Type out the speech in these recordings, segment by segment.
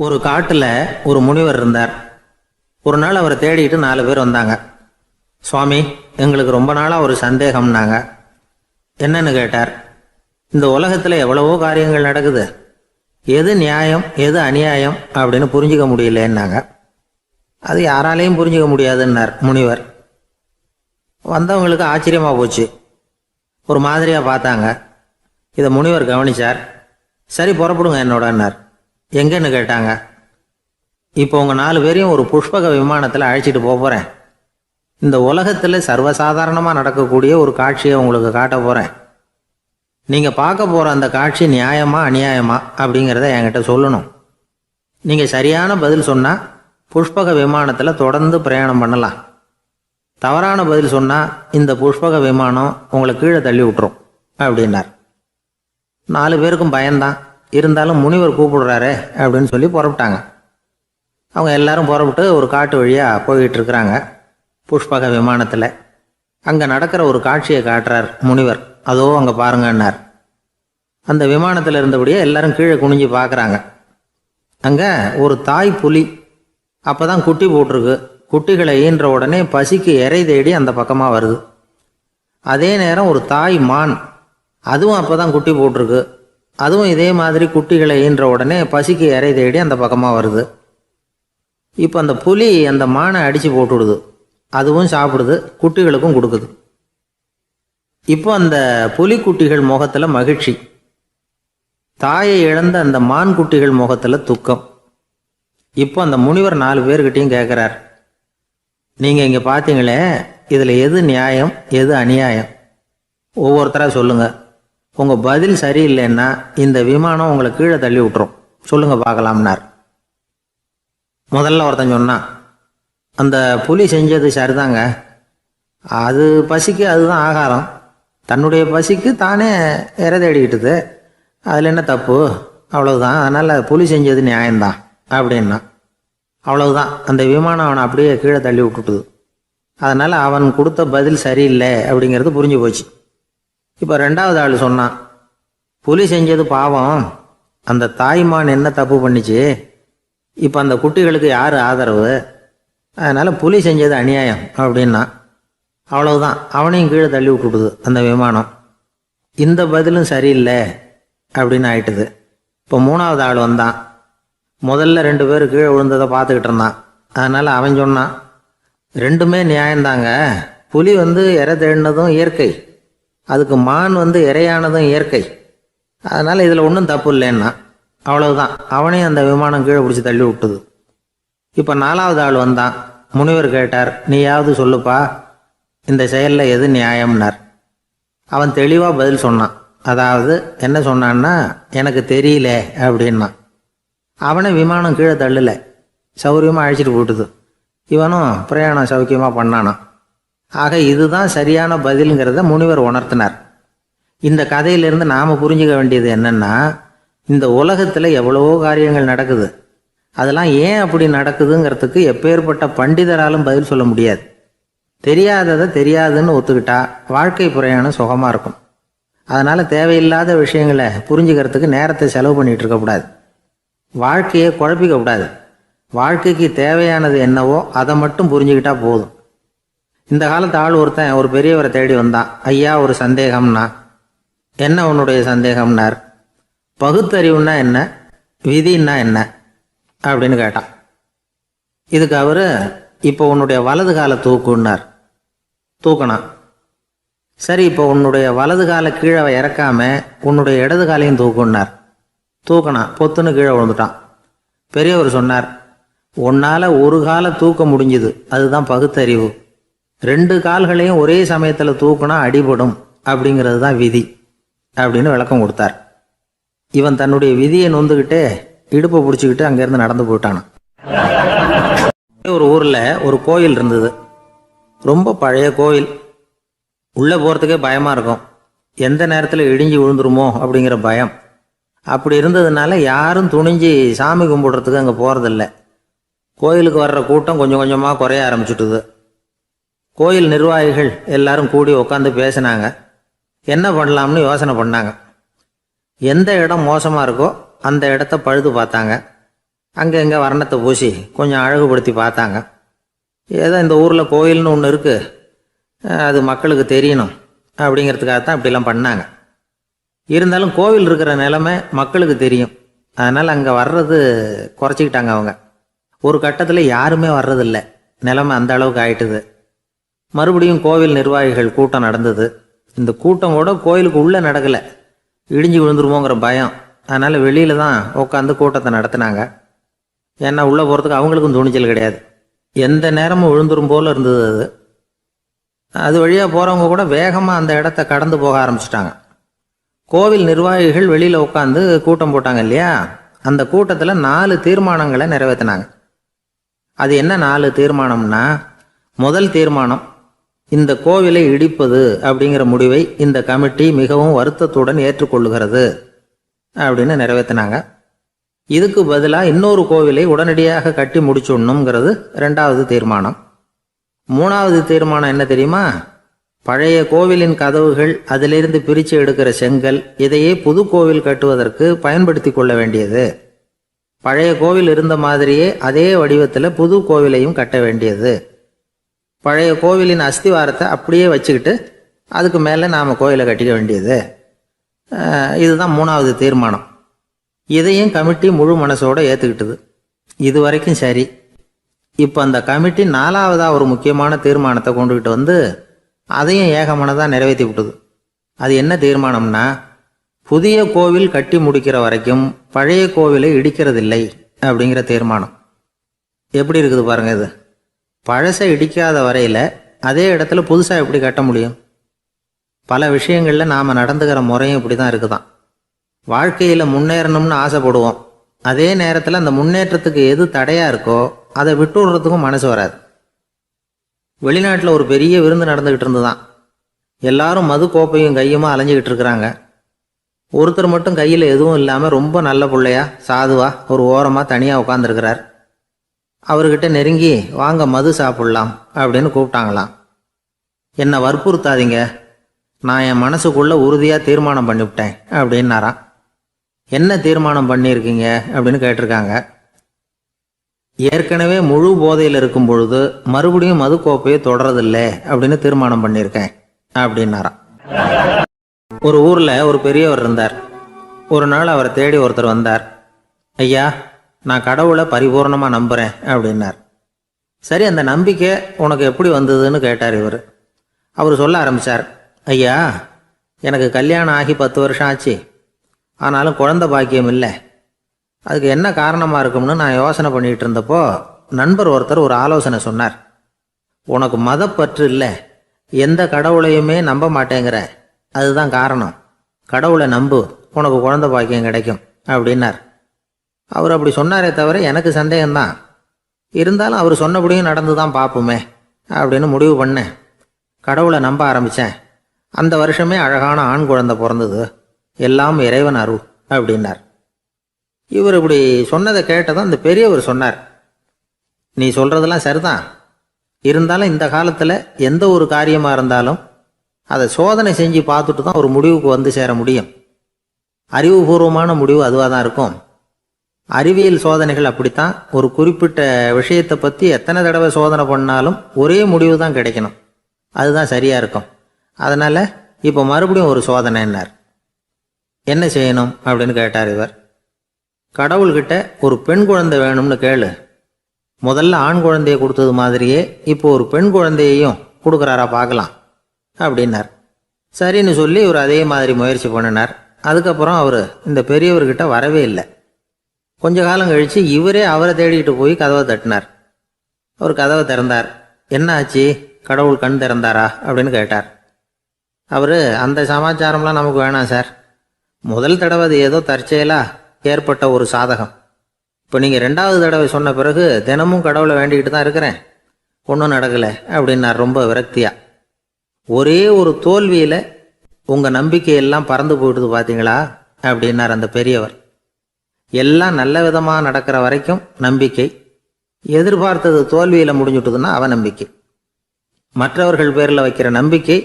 ஒரு காட்டுல ஒரு முனிவர் இருந்தார். ஒரு நாள் அவரை தேடிட்டு 4 பேர் வந்தாங்க. சுவாமி, எங்களுக்கு ரொம்ப நாளா ஒரு சந்தேகம்னாங்க. என்னன்னு கேட்டார். இந்த உலகத்துல எவ்வளவோ காரியங்கள் நடக்குது, எது நியாயம் எது அநியாயம் அப்படின்னு புரிஞ்சுக்க முடியலன்னாங்க. அது யாராலையும் புரிஞ்சுக்க முடியாதுன்னார் முனிவர். வந்தவங்களுக்கு ஆச்சரியமா போச்சு, ஒரு மாதிரியா பார்த்தாங்க. இதை முனிவர் கவனிச்சார். சரி, புறப்படுங்க என்னோடன்னார். எங்கன்னு கேட்டாங்க. இப்போ உங்க 4 பேரையும் ஒரு புஷ்பக விமானத்தில் அழைச்சிட்டு போறேன். இந்த உலகத்தில் சர்வசாதாரணமாக நடக்கக்கூடிய ஒரு காட்சியை உங்களுக்கு காட்ட போறேன். நீங்க பார்க்க போற அந்த காட்சி நியாயமா அநியாயமா அப்படிங்கிறத என்கிட்ட சொல்லணும். நீங்க சரியான பதில் சொன்னா புஷ்பக விமானத்தில் தொடர்ந்து பிரயாணம் பண்ணலாம். தவறான பதில் சொன்னா இந்த புஷ்பக விமானம் உங்களை கீழே தள்ளி விட்டுரும் அப்படின்னார். 4 பேருக்கும் பயம்தான். இருந்தாலும் முனிவர் கூப்பிடுறாரு அப்படின்னு சொல்லி புறப்பட்டாங்க. அவங்க எல்லாரும் புறப்பட்டு ஒரு காட்டு வழியாக போய்கிட்டு இருக்கிறாங்க புஷ்பக விமானத்தில். அங்கே நடக்கிற ஒரு காட்சியை காட்டுறார் முனிவர். அதோ அங்கே பாருங்கன்னார். அந்த விமானத்தில் இருந்தபடியே எல்லாரும் கீழே குனிஞ்சு பார்க்குறாங்க. அங்கே ஒரு தாய் புலி அப்போ தான் குட்டி போட்டிருக்கு. குட்டிகளை ஈன்ற உடனே பசிக்கு இறை தேடி அந்த பக்கமாக வருது. அதே நேரம் ஒரு தாய் மான், அதுவும் அப்போ தான் குட்டி போட்டிருக்கு. அதுவும் இதே மாதிரி குட்டிகளை ஈன்ற உடனே பசிக்கு இறை தேடி அந்த பக்கமாக வருது. இப்போ அந்த புலி அந்த மானை அடித்து போட்டுடுது. அதுவும் சாப்பிடுது, குட்டிகளுக்கும் கொடுக்குது. இப்போ அந்த புலிக்குட்டிகள் முகத்தில் மகிழ்ச்சி, தாயை இழந்த அந்த மான் குட்டிகள் முகத்தில் துக்கம். இப்போ அந்த முனிவர் 4 பேர்கிட்டையும் கேட்குறார், நீங்கள் இங்கே பார்த்தீங்களே, இதில் எது நியாயம் எது அநியாயம்? ஒவ்வொருத்தராக சொல்லுங்கள். உங்கள் பதில் சரியில்லைன்னா இந்த விமானம் உங்களை கீழே தள்ளி விட்டுரும். சொல்லுங்கள் பார்க்கலாம்னார். முதல்ல ஒருத்தன் சொன்னான், அந்த புலி செஞ்சது சரிதாங்க. அது பசிக்கு அதுதான் ஆகாரம். தன்னுடைய பசிக்கு தானே இறை தேடிக்கிட்டுது. அதில் என்ன தப்பு? அவ்வளவுதான். அதனால் புலி செஞ்சது நியாயம்தான் அப்படின்னா. அவ்வளவுதான், அந்த விமானம் அவனை அப்படியே கீழே தள்ளி விட்டுட்டுது. அதனால் அவன் கொடுத்த பதில் சரியில்லை அப்படிங்கிறது புரிஞ்சு போச்சு. இப்போ 2வது ஆள் சொன்னான், புலி செஞ்சது பாவம். அந்த தாய்மான் என்ன தப்பு பண்ணிச்சு? இப்போ அந்த குட்டிகளுக்கு யார் ஆதரவு? அதனால் புலி செஞ்சது அநியாயம் அப்படின்னா. அவ்வளவுதான், அவனையும் கீழே தள்ளி விட்டுடுது அந்த விமானம். இந்த பதிலும் சரியில்லை அப்படின்னு ஆயிட்டுது. இப்போ 3வது ஆள் வந்தான். முதல்ல 2 பேர் கீழே விழுந்ததை பார்த்துக்கிட்டு இருந்தான். அதனால் அவன் சொன்னான், ரெண்டுமே நியாயம்தாங்க. புலி இறை தேடினதும் இயற்கை, அதுக்கு மான் இறையானதும் இயற்கை. அதனால் இதில் ஒன்றும் தப்பு இல்லைன்னா. அவ்வளவுதான், அவனையும் அந்த விமானம் கீழே பிடிச்சி தள்ளி விட்டுது. இப்போ 4வது ஆள் வந்தான். முனிவர் கேட்டார், நீயாவது சொல்லுப்பா, இந்த செயலில் எது நியாயம்னார். அவன் தெளிவாக பதில் சொன்னான். அதாவது என்ன சொன்னான்னா, எனக்கு தெரியல அப்படின்னா. அவனை விமானம் கீழே தள்ளலை, சௌரியமாக அழைச்சிட்டு போட்டுது. இவனும் பிரயாணம் சௌக்கியமாக பண்ணானான். ஆக இதுதான் சரியான பதிலுங்கிறத முனிவர் உணர்த்தினார். இந்த கதையிலிருந்து நாம் புரிஞ்சுக்க வேண்டியது என்னன்னா, இந்த உலகத்தில் எவ்வளவோ காரியங்கள் நடக்குது. அதெல்லாம் ஏன் அப்படி நடக்குதுங்கிறதுக்கு எப்பேற்பட்ட பண்டிதராலும் பதில் சொல்ல முடியாது. தெரியாததை தெரியாதுன்னு ஒத்துக்கிட்டா வாழ்க்கை பிரயாணம் சுகமாக இருக்கும். அதனால் தேவையில்லாத விஷயங்களை புரிஞ்சுக்கிறதுக்கு நேரத்தை செலவு பண்ணிகிட்டு இருக்கக்கூடாது. வாழ்க்கையை குழப்பிக்க கூடாது. வாழ்க்கைக்கு தேவையானது என்னவோ அதை மட்டும் புரிஞ்சுக்கிட்டா போதும். இந்த காலத்து ஆள் ஒருத்தன் ஒரு பெரியவரை தேடி வந்தான். ஐயா, ஒரு சந்தேகம்னா. என்ன உன்னுடைய சந்தேகம்னார். பகுத்தறிவுன்னா என்ன, விதின்னா என்ன அப்படின்னு கேட்டான். இதுக்கு அவர், இப்போ உன்னுடைய வலது காலை தூக்குன்னார். தூக்கினான். சரி, இப்போ உன்னுடைய வலது காலை கீழே இறக்காம உன்னுடைய இடது காலையும் தூக்குன்னார். தூக்கினான். பொத்துன்னு கீழே விழுந்துட்டான். பெரியவர் சொன்னார், உன்னால் ஒரு காலை தூக்க முடிஞ்சுது, அதுதான் பகுத்தறிவு. 2 கால்களையும் ஒரே சமயத்தில் தூக்குனா அடிபடும், அப்படிங்கிறது தான் விதி அப்படின்னு விளக்கம் கொடுத்தார். இவன் தன்னுடைய விதியை நொந்துக்கிட்டே இடுப்பை பிடிச்சிக்கிட்டு அங்கேருந்து நடந்து போயிட்டானான். ஒரு ஊரில் ஒரு கோயில் இருந்தது. ரொம்ப பழைய கோயில். உள்ளே போகிறதுக்கே பயமாக இருக்கும். எந்த நேரத்தில் இடிஞ்சு விழுந்துருமோ அப்படிங்கிற பயம். அப்படி இருந்ததுனால யாரும் துணிஞ்சு சாமி கும்பிடுறதுக்கு அங்கே போகிறதில்ல. கோயிலுக்கு வர்ற கூட்டம் கொஞ்சம் கொஞ்சமாக குறைய ஆரம்பிச்சுட்டுது. கோயில் நிர்வாகிகள் எல்லாரும் கூடி உட்காந்து பேசினாங்க. என்ன பண்ணலாம்னு யோசனை பண்ணாங்க. எந்த இடம் மோசமாக இருக்கோ அந்த இடத்த பழுது பார்த்தாங்க. அங்கே இங்கே வர்ணத்தை பூசி கொஞ்சம் அழகுபடுத்தி பார்த்தாங்க. ஏதோ இந்த ஊரில் கோயில்னு ஒன்று இருக்குது, அது மக்களுக்கு தெரியணும் அப்படிங்கிறதுக்காகத்தான் இப்படிலாம் பண்ணாங்க. இருந்தாலும் கோவில் இருக்கிற நிலைமை மக்களுக்கு தெரியும், அதனால் அங்கே வர்றது குறைச்சிக்கிட்டாங்க அவங்க. ஒரு கட்டத்தில் யாருமே வர்றதில்லை, நிலைமை அந்த அளவுக்கு ஆயிட்டுது. மறுபடியும் கோவில் நிர்வாகிகள் கூட்டம் நடந்தது. இந்த கூட்டம் கூட கோயிலுக்கு உள்ளே நடக்கலை, இடிஞ்சு விழுந்துருமோங்கிற பயம். அதனால் வெளியில் தான் உட்காந்து கூட்டத்தை நடத்தினாங்க. ஏன்னா உள்ளே போகிறதுக்கு அவங்களுக்கும் துணிச்சல் கிடையாது, எந்த நேரமும் விழுந்துரும் போல் இருந்தது அது. அது வழியாக போகிறவங்க கூட வேகமாக அந்த இடத்த கடந்து போக ஆரம்பிச்சிட்டாங்க. கோவில் நிர்வாகிகள் வெளியில் உட்காந்து கூட்டம் போட்டாங்க இல்லையா, அந்த கூட்டத்தில் 4 தீர்மானங்களை நிறைவேற்றினாங்க. அது என்ன 4 தீர்மானம்னா, முதல் தீர்மானம், இந்த கோவிலை இடிப்பது அப்படிங்கிற முடிவை இந்த கமிட்டி மிகவும் வருத்தத்துடன் ஏற்றுக்கொள்ளுகிறது அப்படின்னு நிறைவேற்றினாங்க. இதுக்கு பதிலாக இன்னொரு கோவிலை உடனடியாக கட்டி முடிச்சுடணுங்கிறது 2வது தீர்மானம். 3வது தீர்மானம் என்ன தெரியுமா? பழைய கோவிலின் கதவுகள், அதிலிருந்து பிரித்து எடுக்கிற செங்கல், இதையே புது கோவில் கட்டுவதற்கு பயன்படுத்தி கொள்ள வேண்டியது. பழைய கோவில் இருந்த மாதிரியே அதே வடிவத்தில் புது கோவிலையும் கட்ட வேண்டியது. பழைய கோவிலின் அஸ்திவாரத்தை அப்படியே வச்சுக்கிட்டு அதுக்கு மேலே நாம் கோயிலை கட்டிக்க வேண்டியது. இதுதான் 3வது தீர்மானம். இதையும் கமிட்டி முழு மனசோடு ஏற்றுக்கிட்டது. இது வரைக்கும் சரி. இப்போ அந்த கமிட்டி 4வதாக ஒரு முக்கியமான தீர்மானத்தை கொண்டுகிட்டு வந்து அதையும் ஏகமனதாக நிறைவேற்றி விட்டது. அது என்ன தீர்மானம்னா, புதிய கோவில் கட்டி முடிக்கிற வரைக்கும் பழைய கோவிலை இடிக்கிறதில்லை அப்படிங்கிற தீர்மானம். எப்படி இருக்குது பாருங்க இது. பழசை இடிக்காத வரையில் அதே இடத்துல புதுசாக எப்படி கட்ட முடியும்? பல விஷயங்களில் நாம் நடந்துக்கிற முறையும் இப்படி தான் இருக்குதான். வாழ்க்கையில் முன்னேறணும்னு ஆசைப்படுவோம், அதே நேரத்தில் அந்த முன்னேற்றத்துக்கு எது தடையாக இருக்கோ அதை விட்டு விடுறதுக்கும் மனசு வராது. வெளிநாட்டில் ஒரு பெரிய விருந்து நடந்துக்கிட்டு இருந்துதான். எல்லாரும் மது கோப்பையும் கையுமா அலைஞ்சிக்கிட்டு இருக்கிறாங்க. ஒருத்தர் மட்டும் கையில் எதுவும் இல்லாமல் ரொம்ப நல்ல பிள்ளையா சாதுவா ஒரு ஓரமாக தனியாக உட்காந்துருக்கிறார். அவர்கிட்ட நெருங்கி வாங்க மது சாப்பிட்லாம் அப்படின்னு கூப்பிட்டாங்களாம். என்னை வற்புறுத்தாதீங்க, நான் என் மனசுக்குள்ளே உறுதியாக தீர்மானம் பண்ணிவிட்டேன் அப்படின்னாராம். என்ன தீர்மானம் பண்ணியிருக்கீங்க அப்படின்னு கேட்டிருக்காங்க. ஏற்கனவே முழு போதையில் இருக்கும் பொழுது மறுபடியும் மது கோப்பையை தொடரதில்லை அப்படின்னு தீர்மானம் பண்ணியிருக்கேன் அப்படின்னாராம். ஒரு ஊரில் ஒரு பெரியவர் இருந்தார். ஒரு நாள் அவரை தேடி ஒருத்தர் வந்தார். ஐயா, நான் கடவுளை பரிபூர்ணமாக நம்புகிறேன் அப்படின்னார். சரி, அந்த நம்பிக்கை உனக்கு எப்படி வந்ததுன்னு கேட்டார் இவர். அவர் சொல்ல ஆரம்பித்தார். ஐயா, எனக்கு கல்யாணம் ஆகி 10 வருஷம் ஆச்சு, ஆனாலும் குழந்தை பாக்கியம் இல்லை. அதுக்கு என்ன காரணமாக இருக்கும்னு நான் யோசனை பண்ணிகிட்டு இருந்தப்போ நண்பர் ஒருத்தர் ஒரு ஆலோசனை சொன்னார். உனக்கு மதப்பற்று இல்லை, எந்த கடவுளையுமே நம்ப மாட்டேங்கிற, அதுதான் காரணம். கடவுளை நம்பு, உனக்கு குழந்தை பாக்கியம் கிடைக்கும் அப்படின்னார். அவர் அப்படி சொன்னாரே தவிர எனக்கு சந்தேகம்தான். இருந்தாலும் அவர் சொன்னபடியும் நடந்து தான் பார்ப்போமே அப்படின்னு முடிவு பண்ணேன். கடவுளை நம்ப ஆரம்பித்தேன். அந்த வருஷமே அழகான ஆண் குழந்தை பிறந்தது. எல்லாம் இறைவன் அருள் அப்படின்னார். இவர் இப்படி சொன்னதை கேட்டதும் அந்த பெரியவர் சொன்னார், நீ சொல்கிறதெல்லாம் சரிதான், இருந்தாலும் இந்த காலத்தில் எந்த ஒரு காரியமாக இருந்தாலும் அதை சோதனை செஞ்சு பார்த்துட்டு தான் ஒரு முடிவுக்கு வந்து சேர முடியும். அறிவுபூர்வமான முடிவு அதுவாக தான் இருக்கும். அறிவியல் சோதனைகள் அப்படித்தான். ஒரு குறிப்பிட்ட விஷயத்தை பற்றி எத்தனை தடவை சோதனை பண்ணாலும் ஒரே முடிவு தான் கிடைக்கணும், அதுதான் சரியாக இருக்கும். அதனால் இப்போ மறுபடியும் ஒரு சோதனைன்னார். என்ன செய்யணும் அப்படின்னு கேட்டார் இவர். கடவுள்கிட்ட ஒரு பெண் குழந்தை வேணும்னு கேளு. முதல்ல ஆண் குழந்தையை கொடுத்தது மாதிரியே இப்போ ஒரு பெண் குழந்தையையும் கொடுக்குறாரா பார்க்கலாம் அப்படின்னார். சரின்னு சொல்லி இவர் அதே மாதிரி முயற்சி பண்ணினார். அதுக்கப்புறம் அவர் இந்த பெரியவர்கிட்ட வரவே இல்லை. கொஞ்ச காலம் கழித்து இவரே அவரை தேடிக்கிட்டு போய் கதவை தட்டினார். அவர் கதவை திறந்தார். என்ன ஆச்சு, கடவுள் கண் திறந்தாரா அப்படின்னு கேட்டார். அவர், அந்த சமாச்சாரம்லாம் நமக்கு வேணாம் சார், முதல் தடவை அது ஏதோ தற்செயலாக ஏற்பட்ட ஒரு சாதகம். இப்போ நீங்கள் 2வது தடவை சொன்ன பிறகு தினமும் கடவுளை வேண்டிக்கிட்டு தான் இருக்கிறேன், ஒன்றும் நடக்கலை அப்படின்னார் ரொம்ப விரக்தியாக. ஒரே ஒரு தோல்வியில் உங்கள் நம்பிக்கையெல்லாம் பறந்து போயிடுது பார்த்தீங்களா அப்படின்னார் அந்த பெரியவர். எல்லாம் நல்ல விதமாக நடக்கிற வரைக்கும் நம்பிக்கை, எதிர்பார்த்தது தோல்வியில் முடிஞ்சுட்டுதுன்னா அவநம்பிக்கை. மற்றவர்கள் பேரில் வைக்கிற நம்பிக்கை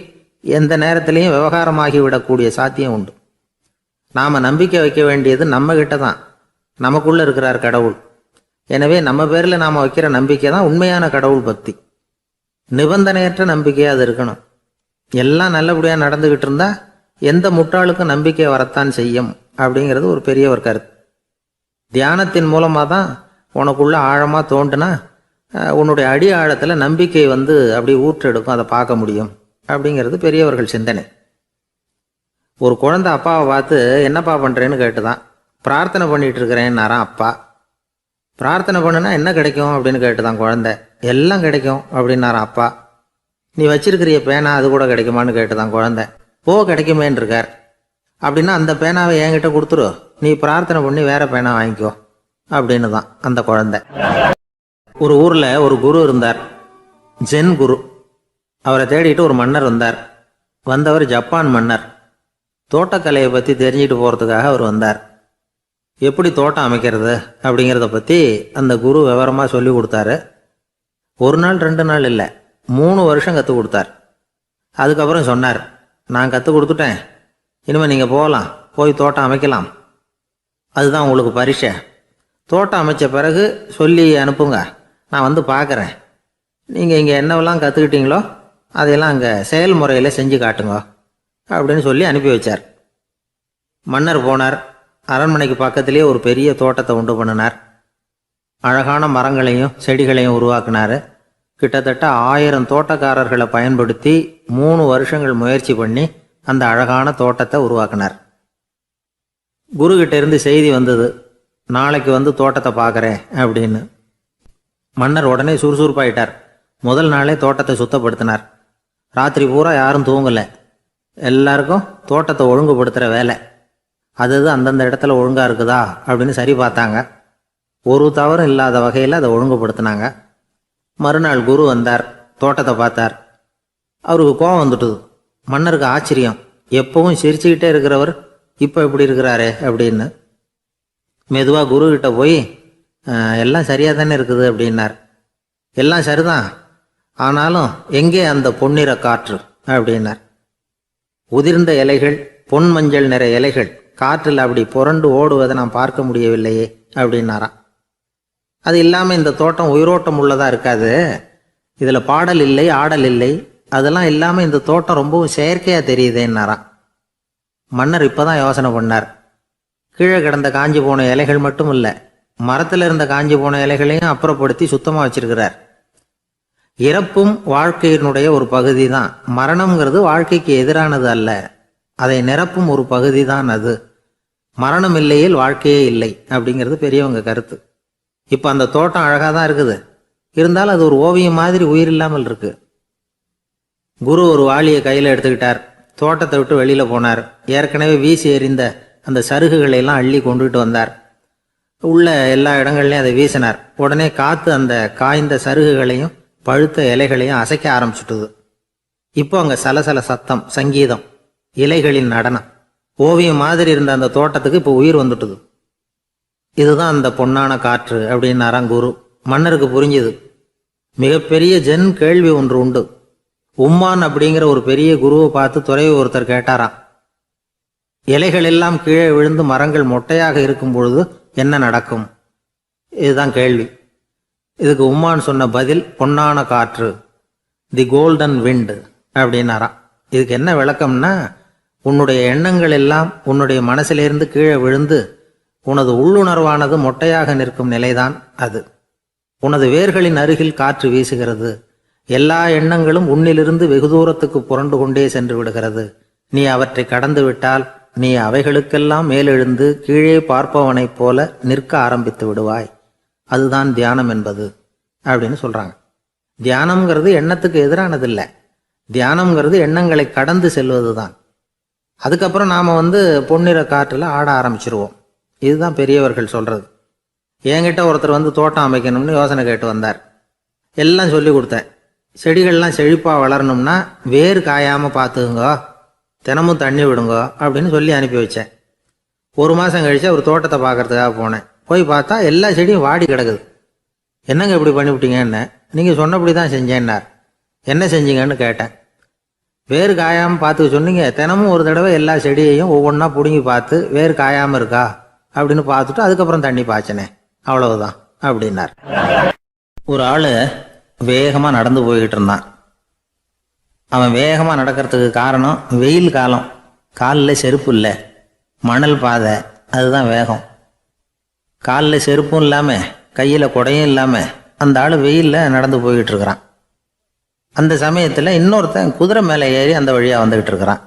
எந்த நேரத்திலையும் விவகாரமாகி விடக்கூடிய சாத்தியம் உண்டு. நாம் நம்பிக்கை வைக்க வேண்டியது நம்மகிட்ட தான். நமக்குள்ளே இருக்கிறார் கடவுள். எனவே நம்ம பேரில் நாம் வைக்கிற நம்பிக்கை தான் உண்மையான கடவுள் பக்தி. நிபந்தனையற்ற நம்பிக்கையாக அது இருக்கணும். எல்லாம் நல்லபடியாக நடந்துக்கிட்டு இருந்தா எந்த முட்டாளுக்கும் நம்பிக்கை வரத்தான் செய்யும் அப்படிங்கிறது ஒரு பெரிய ஒரு கருத்து. தியானத்தின் மூலமாக தான் உனக்குள்ள ஆழமாக தோண்டுனா உன்னுடைய அடி ஆழத்தில் நம்பிக்கை அப்படி ஊற்றெடுக்கும், அதை பார்க்க முடியும் அப்படிங்கிறது பெரியவர்கள் சிந்தனை. ஒரு குழந்தை அப்பாவை பார்த்து என்னப்பா பண்ணுறேன்னு கேட்டுதான். பிரார்த்தனை பண்ணிட்டு இருக்கிறேன்னாரான் அப்பா. பிரார்த்தனை பண்ணுனா என்ன கிடைக்கும் அப்படின்னு கேட்டுதான் குழந்தை. எல்லாம் கிடைக்கும் அப்படின்னாரான் அப்பா. நீ வச்சிருக்கிறிய பேனா அது கூட கிடைக்குமான்னு கேட்டுதான் குழந்தை. கிடைக்குமேன்னு இருக்கார். அப்படின்னா அந்த பேனாவை என்கிட்ட கொடுத்துரு, நீ பிரார்த்தனை பண்ணி வேற பேனா வாங்கிக்கோ அப்படின்னு தான் அந்த குழந்தை. ஒரு ஊரில் ஒரு குரு இருந்தார், ஜென் குரு. அவரை தேடிட்டு ஒரு மன்னர் வந்தார். வந்தவர் ஜப்பான் மன்னர். தோட்டக்கலையை பற்றி தெரிஞ்சுட்டு போகிறதுக்காக அவர் வந்தார். எப்படி தோட்டம் அமைக்கிறது அப்படிங்கிறத பற்றி அந்த குரு விவரமாக சொல்லி கொடுத்தாரு. ஒரு நாள் 2 நாள் இல்லை, 3 வருஷம் கற்றுக் கொடுத்தார். அதுக்கப்புறம் சொன்னார், நான் கற்றுக் கொடுத்துட்டேன், இனிமேல் நீங்கள் போகலாம், போய் தோட்டம் அமைக்கலாம். அதுதான் உங்களுக்கு பரிசை. தோட்டம் அமைச்ச பிறகு சொல்லி அனுப்புங்க, நான் பார்க்குறேன். நீங்கள் இங்கே என்னவெல்லாம் கற்றுக்கிட்டீங்களோ அதையெல்லாம் அங்கே செயல்முறையில் செஞ்சு காட்டுங்க அப்படின்னு சொல்லி அனுப்பி வச்சார். மன்னர் போனார். அரண்மனைக்கு பக்கத்திலேயே ஒரு பெரிய தோட்டத்தை உண்டு பண்ணினார். அழகான மரங்களையும் செடிகளையும் உருவாக்கினார். கிட்டத்தட்ட 1000 தோட்டக்காரர்களை பயன்படுத்தி 3 வருஷங்கள் முயற்சி பண்ணி அந்த அழகான தோட்டத்தை உருவாக்கினார். குருக்கிட்ட இருந்து செய்தி வந்தது, நாளைக்கு தோட்டத்தை பார்க்குறேன் அப்படின்னு. மன்னர் உடனே சுறுசுறுப்பாயிட்டார். முதல் நாளே தோட்டத்தை சுத்தப்படுத்தினார். ராத்திரி பூரா யாரும் தூங்கலை. எல்லாருக்கும் தோட்டத்தை ஒழுங்குபடுத்துகிற வேலை. அது அந்தந்த இடத்துல ஒழுங்காக இருக்குதா அப்படின்னு சரி பார்த்தாங்க. ஒரு தவறும் இல்லாத வகையில் அதை ஒழுங்குபடுத்தினாங்க. மறுநாள் குரு வந்தார், தோட்டத்தை பார்த்தார். அவருக்கு கோபம் வந்துட்டுது. மன்னருக்கு ஆச்சரியம், எப்பவும் சிரிச்சுக்கிட்டே இருக்கிறவர் இப்போ இப்படி இருக்கிறாரே அப்படின்னு. மெதுவாக குருக்கிட்ட போய் எல்லாம் சரியாக தானே இருக்குது அப்படின்னார். எல்லாம் சரிதான், ஆனாலும் எங்கே அந்த பொன்னிற காற்று அப்படின்னார். உதிர்ந்த இலைகள், பொன் மஞ்சள் நிற இலைகள் காற்றில் அப்படி புரண்டு ஓடுவதை நான் பார்க்க முடியவில்லையே அப்படின்னாராம். அது இல்லாமல் இந்த தோட்டம் உயிரோட்டம் உள்ளதாக இருக்காது, இதில் பாடல் இல்லை, ஆடல் இல்லை, அதெல்லாம் இல்லாமல் இந்த தோட்டம் ரொம்பவும் செயற்கையாக தெரியுதுன்னாராம். மன்னர் இப்போ தான் யோசனை பண்ணார். கீழே கிடந்த காஞ்சி போன இலைகள் மட்டும் இல்லை, மரத்தில் இருந்த காஞ்சி போன இலைகளையும் அப்புறப்படுத்தி சுத்தமாக வச்சிருக்கிறார். இறப்பும் வாழ்க்கையினுடைய ஒரு பகுதி தான். மரணம்ங்கிறது வாழ்க்கைக்கு எதிரானது அல்ல, அதை நிரப்பும் ஒரு பகுதி தான் அது. மரணம் இல்லையில் வாழ்க்கையே இல்லை அப்படிங்கிறது பெரியவங்க கருத்து. இப்போ அந்த தோட்டம் அழகாக தான் இருக்குது, இருந்தாலும் அது ஒரு ஓவியம் மாதிரி உயிர் இல்லாமல் இருக்கு. குரு ஒரு வாளியை கையில் எடுத்துக்கிட்டார். தோட்டத்தை விட்டு வெளியில் போனார். ஏற்கனவே வீசி எறிந்த அந்த சருகுகளை எல்லாம் அள்ளி கொண்டுகிட்டு வந்தார். உள்ள எல்லா இடங்கள்லையும் அதை வீசினார். உடனே காற்று அந்த காய்ந்த சருகுகளையும் பழுத்த இலைகளையும் அசைக்க ஆரம்பிச்சுட்டுது. இப்போ அங்கே சலசல சத்தம், சங்கீதம், இலைகளின் நடனம், ஓவியம் மாதிரி இருந்த அந்த தோட்டத்துக்கு இப்போ உயிர் வந்துட்டுது. இதுதான் அந்த பொன்னான காற்று அப்படின்னாராம் குரு. மன்னருக்கு புரிஞ்சுது. மிகப்பெரிய ஜென் கேள்வி ஒன்று உண்டு. உம்மான் அப்படிங்கிற ஒரு பெரிய குருவை பார்த்து துறவி ஒருத்தர் கேட்டாராம், இலைகள் எல்லாம் கீழே விழுந்து மரங்கள் மொட்டையாக இருக்கும் பொழுது என்ன நடக்கும்? இதுதான் கேள்வி. இதுக்கு உம்மான் சொன்ன பதில் பொன்னான காற்று, தி கோல்டன் விண்ட் அப்படின்னாராம். இதுக்கு என்ன விளக்கம்னா, உன்னுடைய எண்ணங்கள் எல்லாம் உன்னுடைய மனசிலிருந்து கீழே விழுந்து உனது உள்ளுணர்வானது மொட்டையாக நிற்கும் நிலைதான் அது. உனது வேர்களின் அருகில் காற்று வீசுகிறது. எல்லா எண்ணங்களும் உன்னிலிருந்து வெகு தூரத்துக்கு புரண்டு கொண்டே சென்று விடுகிறது. நீ அவற்றை கடந்து விட்டால் நீ அவைகளுக்கெல்லாம் மேலெழுந்து கீழே பார்ப்பவனைப் போல நிற்க ஆரம்பித்து விடுவாய். அதுதான் தியானம் என்பது அப்படின்னு சொல்றாங்க. தியானம்ங்கிறது எண்ணத்துக்கு எதிரானதில்லை. தியானம்ங்கிறது எண்ணங்களை கடந்து செல்வது தான். அதுக்கப்புறம் நாம் பொன்னிற காற்றில் ஆட ஆரம்பிச்சிருவோம். இதுதான் பெரியவர்கள் சொல்றது. என்கிட்ட ஒருத்தர் தோட்டம் அமைக்கணும்னு யோசனை கேட்டு வந்தார். எல்லாம் சொல்லி கொடுத்தேன். செடிகள்லாம் செழிப்பாக வளரணும்னா வேர் காயாமல் பார்த்துக்குங்க, தினமும் தண்ணி விடுங்க அப்படின்னு சொல்லி அனுப்பி வச்சேன். 1 மாதம் கழிச்சு அவர் தோட்டத்தை பார்க்கறதுக்காக போனேன். போய் பார்த்தா எல்லா செடியும் வாடி கிடக்குது. என்னங்க இப்படி பண்ணிவிட்டீங்கன்னு. நீங்கள் சொன்னபடி தான் செஞ்சேன்னார். என்ன செஞ்சீங்கன்னு கேட்டேன். வேர் காயாமல் பார்த்துக்க சொன்னீங்க, தினமும் ஒரு தடவை எல்லா செடியையும் ஒவ்வொன்றா பிடுங்கி பார்த்து வேர் காயாமல் இருக்கா அப்படின்னு பார்த்துட்டு அதுக்கப்புறம் தண்ணி பாய்ச்சனே, அவ்வளவுதான் அப்படின்னார். ஒரு ஆள் வேகமாக நடந்து போய்கிட்டு இருந்தான். அவன் வேகமாக நடக்கிறதுக்கு காரணம் வெயில் காலம், காலில் செருப்பு இல்லை, மணல் பாதை, அதுதான் வேகம். காலில் செருப்பும் இல்லாமல் கையில் குடையும் இல்லாமல் அந்த ஆள் வெயிலில் நடந்து போய்கிட்டு இருக்கிறான். அந்த சமயத்தில் இன்னொருத்தன் குதிரை மேலே ஏறி அந்த வழியாக வந்துக்கிட்டு இருக்கிறான்.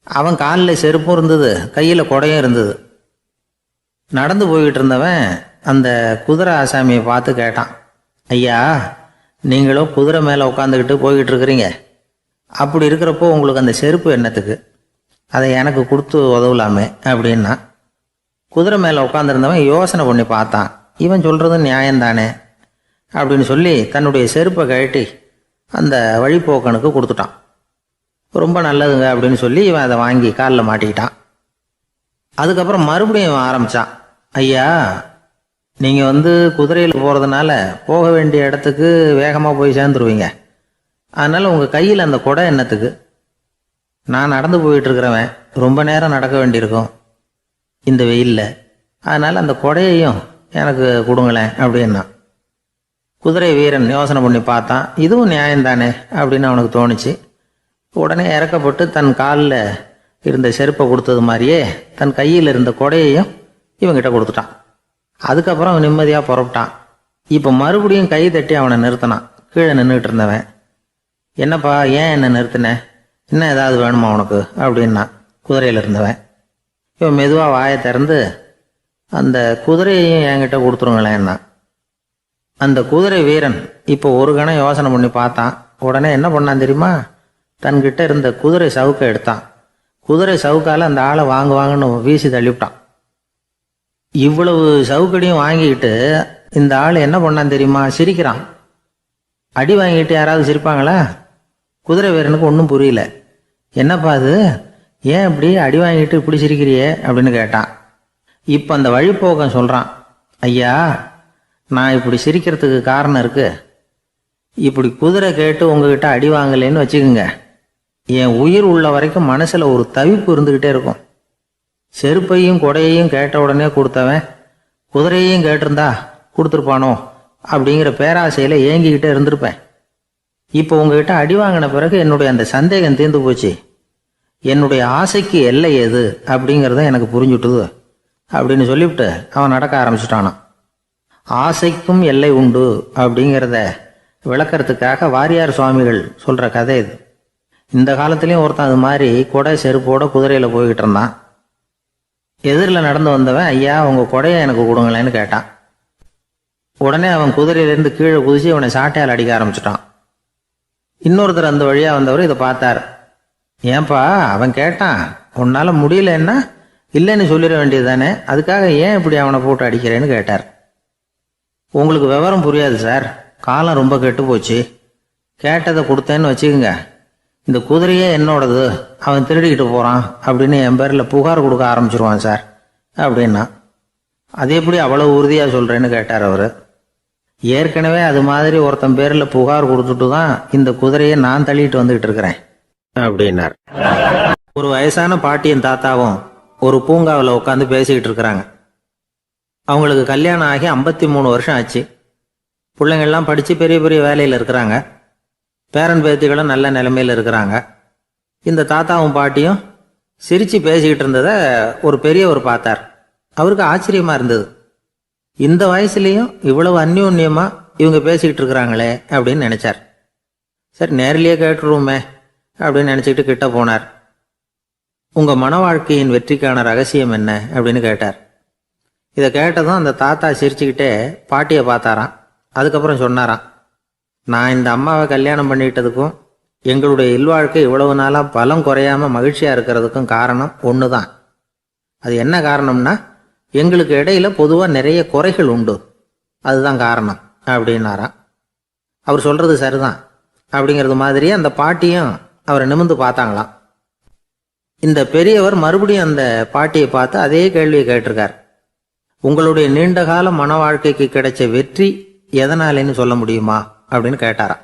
அவன் காலில் செருப்பும் இருந்தது, கையில் குடையும் இருந்தது. நடந்து போய்கிட்டு இருந்தவன் அந்த குதிரை ஆசாமியை பார்த்து கேட்டான், ஐயா, நீங்களும் குதிரை மேலே உட்காந்துக்கிட்டு போய்கிட்டு இருக்கிறீங்க, அப்படி இருக்கிறப்போ உங்களுக்கு அந்த செருப்பு என்னத்துக்கு, அதை எனக்கு கொடுத்து உதவலாமே அப்படின்னா. குதிரை மேலே உட்காந்துருந்தவன் யோசனை பண்ணி பார்த்தான். இவன் சொல்கிறது நியாயம்தானே அப்படின்னு சொல்லி தன்னுடைய செருப்பை கழட்டி அந்த வழிப்போக்கனுக்கு கொடுத்துட்டான். ரொம்ப நல்லதுங்க அப்படின்னு சொல்லி இவன் அதை வாங்கி காலில் மாட்டிக்கிட்டான். அதுக்கப்புறம் மறுபடியும் இவன் ஆரம்பித்தான், ஐயா, நீங்கள் குதிரையில் போகிறதுனால போக வேண்டிய இடத்துக்கு வேகமாக போய் சேர்ந்துருவீங்க, அதனால் உங்கள் கையில் அந்த குடை என்னத்துக்கு, நான் நடந்து போயிட்டுருக்கிறவன் ரொம்ப நேரம் நடக்க வேண்டியிருக்கும் இந்த வெயிலில், அதனால் அந்த குடையையும் எனக்கு கொடுங்களேன் அப்படின்னா. குதிரை வீரன் யோசனை பண்ணி பார்த்தான், இதுவும் நியாயம்தானே அப்படின்னு அவனுக்கு தோணுச்சு. உடனே இறக்கப்பட்டு தன் காலில் இருந்த செருப்பை கொடுத்தது மாதிரியே தன் கையில் இருந்த குடையையும் இவங்கிட்ட கொடுத்துட்டான். அதுக்கப்புறம் அவன் நிம்மதியாக புறப்பட்டான். இப்போ மறுபடியும் கை தட்டி அவனை நிறுத்தினான். கீழே நின்றுட்டு இருந்தவன், என்னப்பா ஏன் என்ன நிறுத்தின, இன்னும் ஏதாவது வேணுமா உனக்கு அப்படின்னா குதிரையில் இருந்தவன். இவன் மெதுவாக வாயை திறந்து அந்த குதிரையையும் என்கிட்ட கொடுத்துருங்களேன்னா. அந்த குதிரை வீரன் இப்போ ஒரு கணம் யோசனை பண்ணி பார்த்தான். உடனே என்ன பண்ணான் தெரியுமா, தன்கிட்ட இருந்த குதிரை சவுக்கை எடுத்தான். குதிரை சவுக்கால் அந்த ஆளை வாங்குவாங்கன்னு வீசி தள்ளிவிட்டான். இவ்வளவு சவுக்கடியும் வாங்கிக்கிட்டு இந்த ஆள் என்ன பண்ணான் தெரியுமா, சிரிக்கிறான். அடி வாங்கிட்டு யாராவது சிரிப்பாங்களா? குதிரை வீரனுக்கு ஒன்றும் புரியல. என்னப்பா அது, ஏன் இப்படி அடி வாங்கிட்டு இப்படி சிரிக்கிறியே அப்படின்னு கேட்டான். இப்போ அந்த வழிப்போக்கன் சொல்கிறான், ஐயா, நான் இப்படி சிரிக்கிறதுக்கு காரணம் இருக்கு. இப்படி குதிரை கேட்டு உங்ககிட்ட அடி வாங்கலேன்னு வச்சுக்கோங்க, என் உயிர் உள்ள வரைக்கும் மனசில் ஒரு தவிப்பு இருந்துக்கிட்டே இருக்கும். செருப்பையும் கொடையையும் கேட்ட உடனே கொடுத்தவன் குதிரையையும் கேட்டிருந்தா கொடுத்துருப்பானோ அப்படிங்கிற பேராசையில் ஏங்கிக்கிட்டே இருந்திருப்பேன். இப்போ உங்ககிட்ட அடி வாங்கின பிறகு என்னுடைய அந்த சந்தேகம் தீர்ந்து போச்சு. என்னுடைய ஆசைக்கு எல்லை எது அப்படிங்கிறத எனக்கு புரிஞ்சுட்டுது அப்படின்னு சொல்லிவிட்டு அவன் நடக்க ஆரம்பிச்சுட்டானான். ஆசைக்கும் எல்லை உண்டு அப்படிங்கிறத விளக்கறதுக்காக வாரியார் சுவாமிகள் சொல்கிற கதை இது. இந்த காலத்துலேயும் ஒருத்தன் அது மாதிரி கொடை செருப்போட குதிரையில் போய்கிட்டு இருந்தான். எதிரில் நடந்து வந்தவன், ஐயா, உங்கள் கொடையை எனக்கு கொடுங்களேன்னு கேட்டான். உடனே அவன் குதிரையிலேருந்து கீழே குதிச்சு அவனை சாட்டையால் அடிக்க ஆரம்பிச்சிட்டான். இன்னொருத்தர் அந்த வழியாக வந்தவர் இதை பார்த்தார். ஏன்பா, அவன் கேட்டான், உன்னால் முடியலன்னா இல்லைன்னு சொல்லிட வேண்டியது தானே, அதுக்காக ஏன் இப்படி அவனை போட்டு அடிக்கிறேன்னு கேட்டார். உங்களுக்கு விவரம் புரியாது சார், காலம் ரொம்ப கெட்டு போச்சு. கேட்டதை கொடுத்தேன்னு வச்சுக்கோங்க, இந்த குதிரையே என்னோடது, அவன் திருடிக்கிட்டு போகிறான் அப்படின்னு என் பேரில் புகார் கொடுக்க ஆரம்பிச்சிருவான் சார் அப்படின்னா. அது எப்படி அவ்வளோ உறுதியாக சொல்கிறேன்னு கேட்டார் அவர். ஏற்கனவே அது மாதிரி ஒருத்தன் பேரில் புகார் கொடுத்துட்டு தான் இந்த குதிரையை நான் தள்ளிட்டு வந்துக்கிட்டு இருக்கிறேன் அப்படின்னார். ஒரு வயசான பாட்டியின் தாத்தாவும் ஒரு பூங்காவில் உட்காந்து பேசிக்கிட்டு இருக்கிறாங்க. அவங்களுக்கு கல்யாணம் ஆகி 53 வருஷம் ஆச்சு. பிள்ளைங்கள்லாம் படித்து பெரிய பெரிய வேலையில் இருக்கிறாங்க. பேரன் பேத்திகளும் நல்ல நிலைமையில் இருக்கிறாங்க. இந்த தாத்தாவும் பாட்டியும் சிரித்து பேசிக்கிட்டு இருந்ததை ஒரு பெரியவர் பார்த்தார். அவருக்கு ஆச்சரியமாக இருந்தது. இந்த வயசுலேயும் இவ்வளவு அந்யோன்யமாக இவங்க பேசிக்கிட்டு இருக்கிறாங்களே அப்படின்னு நினச்சார். சரி, நேரிலேயே கேட்டுருவோமே அப்படின்னு நினச்சிக்கிட்டு கிட்ட போனார். உங்கள் மன வாழ்க்கையின் வெற்றிக்கான ரகசியம் என்ன அப்படின்னு கேட்டார். இதை கேட்டதும் அந்த தாத்தா சிரிச்சுக்கிட்டே பாட்டியை பார்த்தாராம். அதுக்கப்புறம் சொன்னாராம், நான் இந்த அம்மாவை கல்யாணம் பண்ணிக்கிட்டதுக்கும் எங்களுடைய இல்வாழ்க்கை இவ்வளவு நாளாக பலம் குறையாமல் மகிழ்ச்சியாக இருக்கிறதுக்கும் காரணம் ஒன்று தான். அது என்ன காரணம்னா, எங்களுக்கு இடையில பொதுவாக நிறைய குறைகள் உண்டு, அதுதான் காரணம் அப்படின்னாராம். அவர் சொல்கிறது சரிதான் அப்படிங்கிறது மாதிரியே அந்த பாட்டியும் அவரை நிமிர்ந்து பார்த்தாங்களாம். இந்த பெரியவர் மறுபடியும் அந்த பாட்டியை பார்த்து அதே கேள்வியை கேட்டிருக்கார். உங்களுடைய நீண்டகால மன வாழ்க்கைக்கு கிடைச்ச வெற்றி எதனாலேன்னு சொல்ல முடியுமா அப்படின்னு கேட்டாராம்.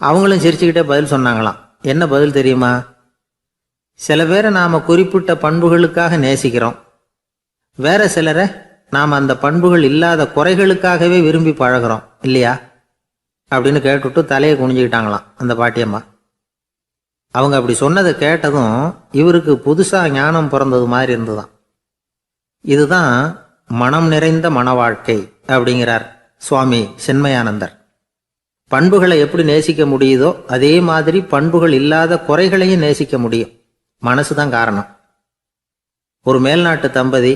அவங்களும் சிரிச்சுக்கிட்டே பதில் சொன்னாங்களாம். என்ன பதில் தெரியுமா? சில பேரை நாம் குறிப்பிட்ட பண்புகளுக்காக நேசிக்கிறோம், வேற சிலரை நாம் அந்த பண்புகள் இல்லாத குறைகளுக்காகவே விரும்பி பழகிறோம் இல்லையா அப்படின்னு கேட்டுட்டு தலையை குனிஞ்சுக்கிட்டாங்களாம் அந்த பாட்டியம்மா. அவங்க அப்படி சொன்னதை கேட்டதும் இவருக்கு புதுசா ஞானம் பிறந்தது மாதிரி இருந்துதான். இதுதான் மனம் நிறைந்த மன வாழ்க்கை அப்படிங்கிறார் சுவாமி சின்மயானந்தர். பண்புகளை எப்படி நேசிக்க முடியுதோ அதே மாதிரி பண்புகள் இல்லாத குறைகளையும் நேசிக்க முடியும். மனசுதான் காரணம். ஒரு மேல்நாட்டு தம்பதி,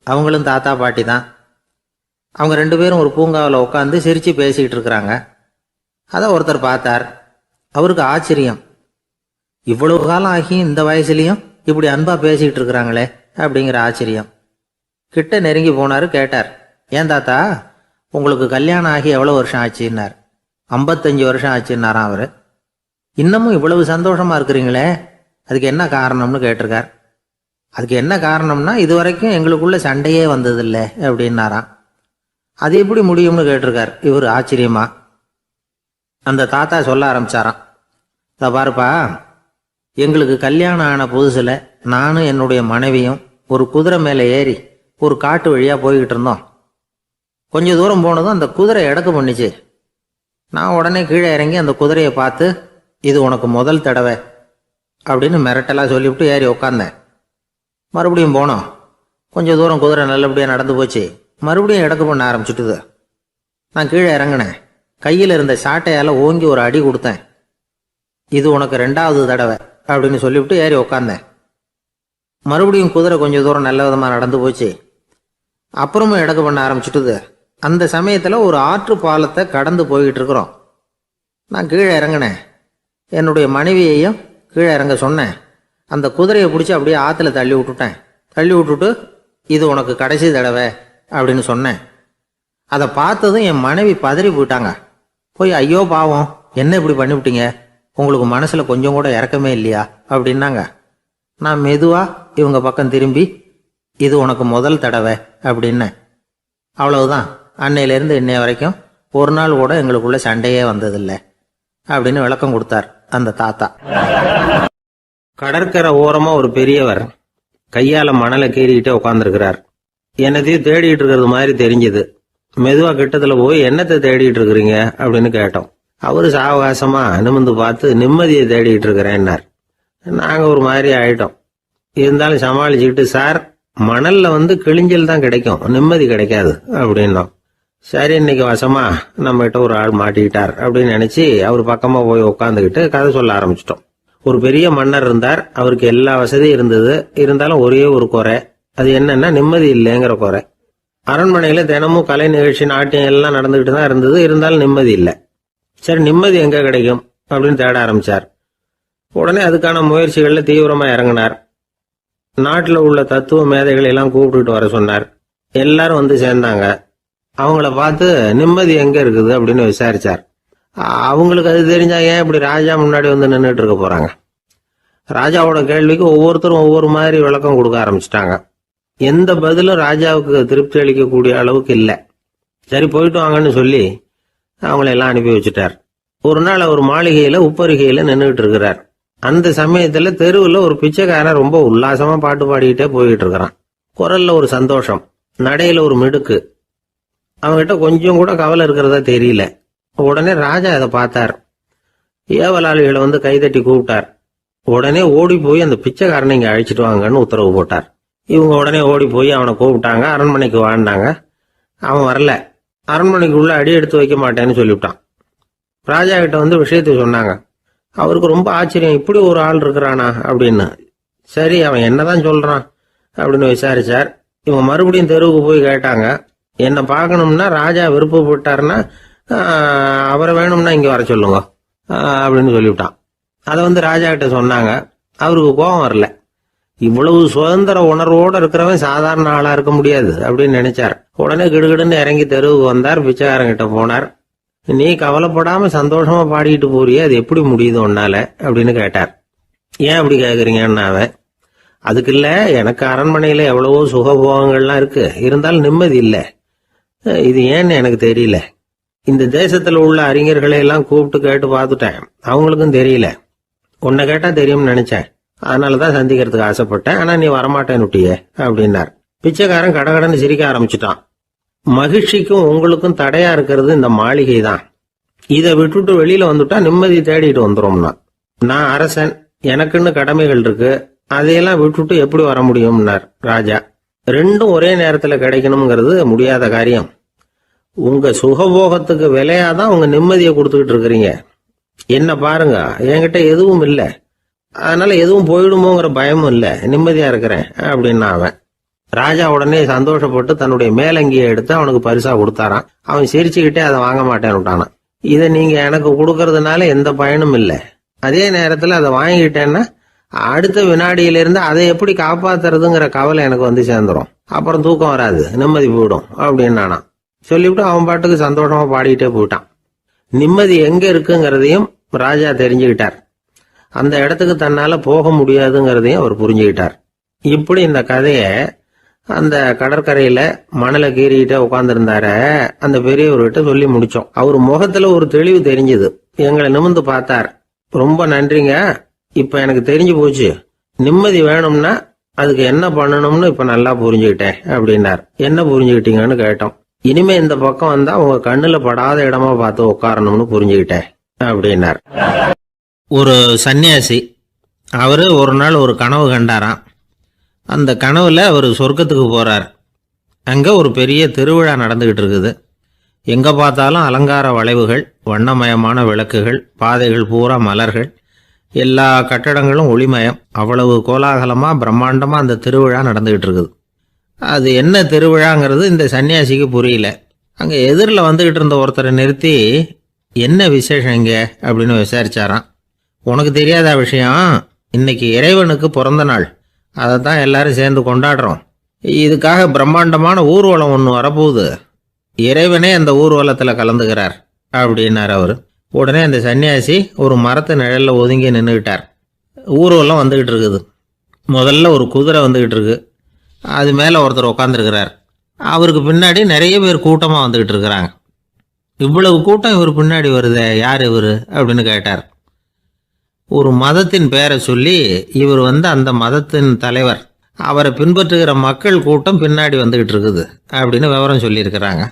அவங்களும் தாத்தா பாட்டி தான். அவங்க 2 பேரும் ஒரு பூங்காவில் உட்காந்து சிரிச்சு பேசிக்கிட்டு இருக்கிறாங்க. அதை ஒருத்தர் பார்த்தார். அவருக்கு ஆச்சரியம், இவ்வளவு காலம் ஆகி இந்த வயசுலயும் இப்படி அன்பா பேசிக்கிட்டு இருக்கிறாங்களே அப்படிங்கிற ஆச்சரியம். கிட்ட நெருங்கி போனாரு. கேட்டார், ஏன் தாத்தா உங்களுக்கு கல்யாணம் ஆகி எவ்வளவு வருஷம் ஆச்சுன்னார். 55 வருஷம் ஆச்சுன்னாராம் அவரு. இன்னமும் இவ்வளவு சந்தோஷமா இருக்கிறீங்களே, அதுக்கு என்ன காரணம்னு கேட்டிருக்கார். அதுக்கு என்ன காரணம்னா, இதுவரைக்கும் எங்களுக்குள்ள சண்டையே வந்ததில்லை அப்படின்னாராம். அது எப்படி முடியும்னு கேட்டிருக்கார் இவர் ஆச்சரியமா. அந்த தாத்தா சொல்ல ஆரம்பிச்சாராம், இதை பாருப்பா, எங்களுக்கு கல்யாணம் ஆன புதுசுல நானும் என்னுடைய மனைவியும் ஒரு குதிரை மேலே ஏறி ஒரு காட்டு வழியா போய்கிட்டு இருந்தோம். கொஞ்சம் தூரம் போனதும் அந்த குதிரை எடக்கு பண்ணிச்சு. நான் உடனே கீழே இறங்கி அந்த குதிரையை பார்த்து, இது உனக்கு முதல் தடவை அப்படின்னு மிரட்டெல்லாம் சொல்லிவிட்டு ஏறி உக்காந்தேன். மறுபடியும் போனோம். கொஞ்சம் தூரம் குதிரை நல்லபடியாக நடந்து போச்சு. மறுபடியும் எடக்கு பண்ண ஆரம்பிச்சுட்டுது. நான் கீழே இறங்கினேன். கையில் இருந்த சாட்டையால் ஓங்கி ஒரு அடி கொடுத்தேன். இது உனக்கு 2வது தடவை அப்படின்னு சொல்லிவிட்டு ஏறி உக்காந்தேன். மறுபடியும் குதிரை கொஞ்சம் தூரம் நல்ல விதமாக நடந்து போச்சு. அப்புறமும் எடக்கு பண்ண ஆரம்பிச்சுட்டுது. அந்த சமயத்தில் ஒரு ஆற்று பாலத்தை கடந்து போய்கிட்டு இருக்கிறோம். நான் கீழே இறங்கினேன். என்னுடைய மனைவியையும் கீழே இறங்க சொன்னேன். அந்த குதிரையை பிடிச்சி அப்படியே ஆற்றுல தள்ளி விட்டுட்டேன். தள்ளி விட்டுட்டு, இது உனக்கு கடைசி தடவை அப்படின்னு சொன்னேன். அதை பார்த்ததும் என் மனைவி பதறி போயிட்டாங்க. போய், ஐயோ பாவம், என்ன இப்படி பண்ணிவிட்டீங்க, உங்களுக்கு மனசில் கொஞ்சம் கூட இறக்கமே இல்லையா அப்படின்னாங்க. நான் மெதுவாக இவங்க பக்கம் திரும்பி, இது உனக்கு முதல் தடவை அப்படின்னேன். அவ்வளவுதான். அன்னையிலேருந்து இன்னைய வரைக்கும் ஒரு நாள் கூட எங்களுக்குள்ள சண்டையே வந்ததில்லை அப்படின்னு விளக்கம் கொடுத்தார் அந்த தாத்தா. கடற்கரை ஓரமா ஒரு பெரியவர் கையால மணலை கீறிக்கிட்டே உட்காந்துருக்கிறார். என்னத்தையும் தேடிட்டு இருக்கிறது மாதிரி தெரிஞ்சது. மெதுவா கிட்டத்துல போய், என்னத்தை தேடிட்டு இருக்கிறீங்க அப்படின்னு கேட்டோம். அவரு சாவகாசமா நிமிர்ந்து பார்த்து, நிம்மதியை தேடிட்டு இருக்கிறேன்னார். நாங்க ஒரு மாதிரி ஆயிட்டோம். இருந்தாலும் சமாளிச்சுக்கிட்டு, சார், மணல்ல கிழிஞ்சல் தான் கிடைக்கும், நிம்மதி கிடைக்காது அப்படின்னோம். சரி, இன்னைக்கு வசமா நம்ம கிட்ட ஒரு ஆள் மாட்டிக்கிட்டார் அப்படின்னு நினைச்சு அவர் பக்கமா போய் உட்காந்துக்கிட்டு கதை சொல்ல ஆரம்பிச்சிட்டோம். ஒரு பெரிய மன்னர் இருந்தார். அவருக்கு எல்லா வசதியும் இருந்தது. இருந்தாலும் ஒரே ஒரு குறை. அது என்னன்னா, நிம்மதி இல்லைங்கிற குறை. அரண்மனையில தினமும் கலை நிகழ்ச்சி, நாட்டியம் எல்லாம் நடந்துகிட்டு தான் இருந்தது. இருந்தாலும் நிம்மதி இல்லை. சரி, நிம்மதி எங்க கிடைக்கும் அப்படின்னு தேட ஆரம்பிச்சார். உடனே அதுக்கான முயற்சிகள்ல தீவிரமா இறங்கினார். நாட்டில் உள்ள தத்துவ மேதைகளை எல்லாம் கூப்பிட்டுட்டு வர சொன்னார். எல்லாரும் சேர்ந்தாங்க. அவங்கள பார்த்து, நிம்மதி எங்க இருக்குது அப்படின்னு விசாரிச்சார். அவங்களுக்கு அது தெரிஞ்சா ஏன் இப்படி ராஜா முன்னாடி நின்றுட்டு இருக்க போறாங்க? ராஜாவோட கேள்விக்கு ஒவ்வொருத்தரும் ஒவ்வொரு மாதிரி விளக்கம் கொடுக்க ஆரம்பிச்சிட்டாங்க. எந்த பதிலும் ராஜாவுக்கு திருப்தி அளிக்கக்கூடிய அளவுக்கு இல்லை. சரி, போயிட்டு வாங்கன்னு சொல்லி அவங்களெல்லாம் அனுப்பி வச்சுட்டார். ஒரு நாள் அவர் மாளிகையில உப்பருகையில நின்றுட்டு இருக்கிறார். அந்த சமயத்துல தெருவில் ஒரு பிச்சைக்காரன் ரொம்ப உல்லாசமா பாட்டு பாடிக்கிட்டே போயிட்டு இருக்கிறான். குரல்ல ஒரு சந்தோஷம், நடையில ஒரு மிடுக்கு. அவங்ககிட்ட கொஞ்சம் கூட கவலை இருக்கிறதா தெரியல. உடனே ராஜா அதை பார்த்தார். ஏவலாளிகளை கைதட்டி கூப்பிட்டார். உடனே ஓடி போய் அந்த பிச்சைக்காரனை இங்க அழைச்சிட்டு வாங்கன்னு உத்தரவு போட்டார். இவங்க உடனே ஓடி போய் அவனை கூப்பிட்டாங்க. அரண்மனைக்கு வாழ்ந்தாங்க. அவன் வரல. அரண்மனைக்கு உள்ள அடி எடுத்து வைக்க மாட்டேன்னு சொல்லிவிட்டான். ராஜா கிட்ட விஷயத்தை சொன்னாங்க. அவருக்கு ரொம்ப ஆச்சரியம், இப்படி ஒரு ஆள் இருக்கிறானா அப்படின்னு. சரி, அவன் என்னதான் சொல்றான் அப்படின்னு விசாரிச்சார். இவங்க மறுபடியும் தெருவுக்கு போய் கேட்டாங்க. என்னை பார்க்கணும்னா ராஜா விருப்பப்பட்டாருன்னா அவரை வேணும்னா இங்க வர சொல்லுங்க அப்படின்னு சொல்லிவிட்டான். அதை ராஜா கிட்ட சொன்னாங்க. அவருக்கு கோபம் வரல. இவ்வளவு சுதந்திர உணர்வோடு இருக்கிறவன் சாதாரண ஆளா இருக்க முடியாது அப்படின்னு நினைச்சார். உடனே கிடுகிடுன்னு இறங்கி தெருவுக்கு வந்தார். பிச்சைக்காரங்கிட்ட போனார். நீ கவலைப்படாம சந்தோஷமா பாடிட்டு போறியே, அது எப்படி முடியுது உன்னால அப்படின்னு கேட்டார். ஏன் அப்படி கேக்குறீங்கன்னா, அவன் அதுக்கு இல்ல, எனக்கு அரண்மனையில எவ்வளவோ சுகபோகங்கள்லாம் இருக்கு, இருந்தாலும் நிம்மதி இல்லை. இது ஏன்னு எனக்கு தெரியல. இந்த தேசத்துல உள்ள அறிஞர்களை எல்லாம் கூப்பிட்டு கேட்டு பார்த்துட்டேன், அவங்களுக்கும் தெரியல. உன்னை கேட்டா தெரியும்னு நினைச்சேன், அதனாலதான் சந்திக்கிறதுக்கு ஆசைப்பட்டேன். ஆனா நீ வரமாட்டேன்னுட்டியே அப்படின்னார். பிச்சைக்காரன் கடகடன்னு சிரிக்க ஆரம்பிச்சிட்டான். மகிழ்ச்சிக்கும் உங்களுக்கும் தடையா இருக்கிறது இந்த மாளிகை தான். இதை விட்டுட்டு வெளியில வந்துட்டா நிம்மதி தேடிட்டு வந்துரும்னா. நான் அரசன், எனக்குன்னு கடமைகள் இருக்கு, அதையெல்லாம் விட்டுட்டு எப்படி வர முடியும்னார் ராஜா. ரெண்டும் ஒரே நேரத்துல கிடைக்கணுங்கிறது முடியாத காரியம். உங்க சுகபோகத்துக்கு விலையாதான் உங்க நிம்மதியை கொடுத்துக்கிட்டு இருக்கிறீங்க. என்ன பாருங்க, என்கிட்ட எதுவும் இல்லை, அதனால எதுவும் போயிடுமோங்கிற பயமும் இல்லை, நிம்மதியா இருக்கிறேன் அப்படின்னா அவன். ராஜா உடனே சந்தோஷப்பட்டு தன்னுடைய மேலங்கியை எடுத்து அவனுக்கு பரிசா கொடுத்தாரான். அவன் சிரிச்சுக்கிட்டே அதை வாங்க மாட்டேன்னு விட்டானான். இதை நீங்க எனக்கு கொடுக்கறதுனால எந்த பயனும் இல்லை, அதே நேரத்துல அதை வாங்கிக்கிட்டேன்னா அடுத்த வினாடியிலிருந்து அதை எப்படி காப்பாத்துறதுங்கிற கவலை எனக்கு வந்து சேர்ந்துடும், அப்புறம் தூக்கம் வராது, நிம்மதி போயிடும் அப்படின்னானா. சொல்லிவிட்டு அவன் பாட்டுக்கு சந்தோஷமா பாடிக்கிட்டே போயிட்டான். நிம்மதி எங்க இருக்குங்கிறதையும் ராஜா தெரிஞ்சுக்கிட்டார். அந்த இடத்துக்கு தன்னால போக முடியாதுங்கிறதையும் அவர் புரிஞ்சுக்கிட்டார். இப்படி இந்த கதைய அந்த கடற்கரையில மணலை கீறிக்கிட்டே உட்கார்ந்துருந்தார அந்த பெரியவர்கிட்ட சொல்லி முடிச்சோம். அவர் முகத்துல ஒரு தெளிவு தெரிஞ்சது. எங்களை நிமிர்ந்து பார்த்தார். ரொம்ப நன்றிங்க, இப்ப எனக்கு தெரிஞ்சு போச்சு, நிம்மதி வேணும்னா அதுக்கு என்ன பண்ணணும்னு இப்ப நல்லா புரிஞ்சுக்கிட்டேன் அப்படின்னார். என்ன புரிஞ்சுக்கிட்டீங்கன்னு கேட்டோம். இனிமே இந்த பக்கம் வந்தா உங்க கண்ணுல படாத இடமா பார்த்து உட்காரணும்னு புரிஞ்சுக்கிட்டேன் அப்படின்னார். ஒரு சன்னியாசி, அவரு ஒரு நாள் ஒரு கனவு கண்டாராம். அந்த கனவுல அவர் சொர்க்கத்துக்கு போறார். அங்க ஒரு பெரிய திருவிழா நடந்துகிட்டு இருக்குது. எங்க பார்த்தாலும் அலங்கார வளைவுகள், வண்ணமயமான விளக்குகள், பாதைகள் பூரா மலர்கள், எல்லா கட்டடங்களும் ஒளிமயம். அவ்வளவு கோலாகலமா பிரம்மாண்டமா அந்த திருவிழா நடந்துகிட்டு இருக்குது. அது என்ன திருவிழாங்கிறது இந்த சன்னியாசிக்கு புரியல. அங்க எதிரில் வந்துகிட்டு இருந்த ஒருத்தரை நிறுத்தி, என்ன விசேஷம் இங்க அப்படின்னு விசாரிச்சாராம். உனக்கு தெரியாத விஷயம், இன்னைக்கு இறைவனுக்கு பிறந்த நாள், அதை தான் எல்லாரும் சேர்ந்து கொண்டாடுறோம். இதுக்காக பிரம்மாண்டமான ஊர்வலம் ஒன்று வரப்போகுது, இறைவனே அந்த ஊர்வலத்தில் கலந்துக்கிறார் அப்படின்னார் அவர். உடனே அந்த சன்னியாசி ஒரு மரத்து நிழல்ல ஒதுங்கி நின்றுக்கிட்டார். ஊர்வலம் வந்துகிட்டு இருக்குது. முதல்ல ஒரு குதிரை வந்துகிட்டு இருக்கு, அது மேலே ஒருத்தர் உட்காந்துருக்கிறார். அவருக்கு பின்னாடி நிறைய பேர் கூட்டமாக வந்துகிட்டு இருக்கிறாங்க. இவ்வளவு கூட்டம் இவர் பின்னாடி வருதே, யார் இவர் அப்படின்னு கேட்டார். ஒரு மதத்தின் பெயரை சொல்லி, இவர் அந்த மதத்தின் தலைவர், அவரை பின்பற்றுகிற மக்கள் கூட்டம் பின்னாடி வந்துகிட்டு இருக்குது அப்படின்னு விவரம் சொல்லியிருக்கிறாங்க.